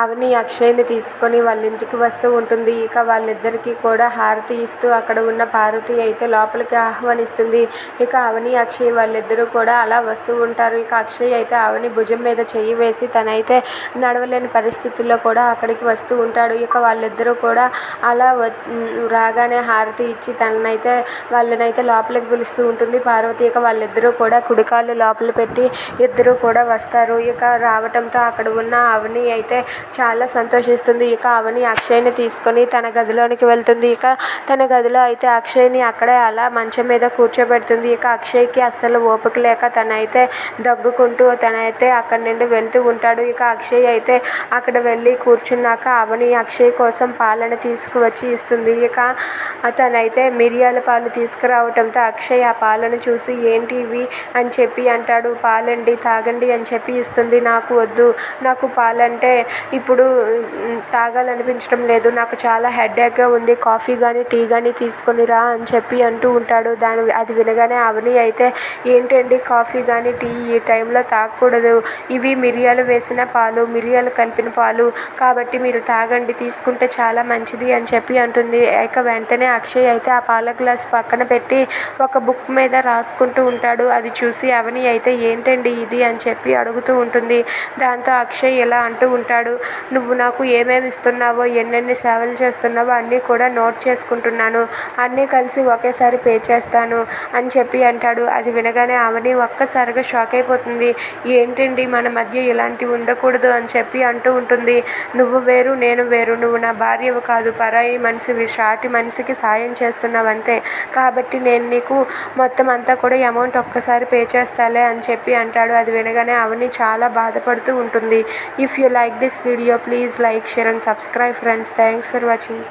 అవని అక్షయ్ని తీసుకొని వాళ్ళ ఇంటికి వస్తూ ఉంటుంది. ఇక వాళ్ళిద్దరికీ కూడా హారతి ఇస్తూ అక్కడ ఉన్న పార్వతి అయితే లోపలికి ఆహ్వానిస్తుంది. ఇక అవని అక్షయ్ వాళ్ళిద్దరూ కూడా అలా వస్తూ ఉంటారు. ఇక అక్షయ్ అయితే అవని భుజం మీద చెయ్యి వేసి తనైతే నడవలేని పరిస్థితుల్లో కూడా అక్కడికి వస్తూ ఉంటాడు. ఇక వాళ్ళిద్దరూ కూడా అలా రాగానే హారతి ఇచ్చి వాళ్ళనైతే లోపలికి పిలుస్తూ ఉంటుంది పార్వతి. ఇక వాళ్ళిద్దరూ కూడా కుడికాళ్ళు లోపల పెట్టి ఇద్దరూ కూడా వస్తారు. ఇక రావటంతో అక్కడ ఉన్న అవని అయితే చాలా సంతోషిస్తుంది. ఇక అవని అక్షయ్ని తీసుకొని తన గదిలోనికి వెళ్తుంది. ఇక తన గదిలో అయితే అక్షయ్ని అక్కడే అలా మంచం మీద కూర్చోబెడుతుంది. ఇక అక్షయ్కి అస్సలు ఓపిక లేక తనైతే దగ్గుకుంటూ తనైతే అక్కడి నుండి వెళ్తూ ఉంటాడు. ఇక అక్షయ్ అయితే అక్కడ వెళ్ళి కూర్చున్నాక అవని అక్షయ్ కోసం పాలను తీసుకువచ్చి ఇస్తుంది. ఇక తనైతే మిరియాల పాలు తీసుకురావటంతో అక్షయ్ ఆ పాలను చూసి ఏంటి ఇవి అని చెప్పి అంటాడు. పాలండి తాగండి అని చెప్పి ఇస్తుంది. నాకు వద్దు, నాకు పాలంటే ఇప్పుడు తాగాలనిపించడం లేదు, నాకు చాలా హెడేక్గా ఉంది, కాఫీ కానీ టీ కానీ తీసుకొని రా అని చెప్పి అంటూ ఉంటాడు. అది వినగానే అవని అయితే ఏంటండి కాఫీ కానీ టీ ఈ టైంలో తాగకూడదు, ఇవి మిరియాలు వేసిన పాలు, మిరియాలు కలిపిన పాలు కాబట్టి మీరు తాగండి, తీసుకుంటే చాలా మంచిది అని చెప్పి అంటుంది. ఇక వెంటనే అక్షయ్ అయితే ఆ పాల గ్లాస్ పక్కన పెట్టి ఒక బుక్ మీద రాసుకుంటూ ఉంటాడు. అది చూసి అవని అయితే ఏంటండి ఇది అని చెప్పి అడుగుతూ ఉంటుంది. దాంతో అక్షయ్ ఇలా అంటూ ఉంటాడు, నువ్వు నాకు ఏమేమి ఇస్తున్నావో ఎన్నెన్ని సేవలు చేస్తున్నావో అన్నీ కూడా నోట్ చేసుకుంటున్నాను, అన్నీ కలిసి ఒకేసారి పే చేస్తాను అని చెప్పి అంటాడు. అది వినగానే అవని ఒక్కసారిగా షాక్ అయిపోతుంది. ఏంటండి మన మధ్య ఇలాంటివి ఉండకూడదు అని చెప్పి అంటూ ఉంటుంది. నువ్వు వేరు నేను వేరు, నువ్వు నా భార్యవు కాదు, పరాయి మనిషివి, సాటి మనిషికి సాయం చేస్తున్నావంతే, కాబట్టి నేను నీకు మొత్తం అంతా కూడా అమౌంట్ ఒక్కసారి పే చేస్తాలే అని చెప్పి అంటాడు. అది వినగానే అవని చాలా బాధపడుతూ ఉంటుంది. If you like this video please like, share and subscribe friends. Thanks for watching.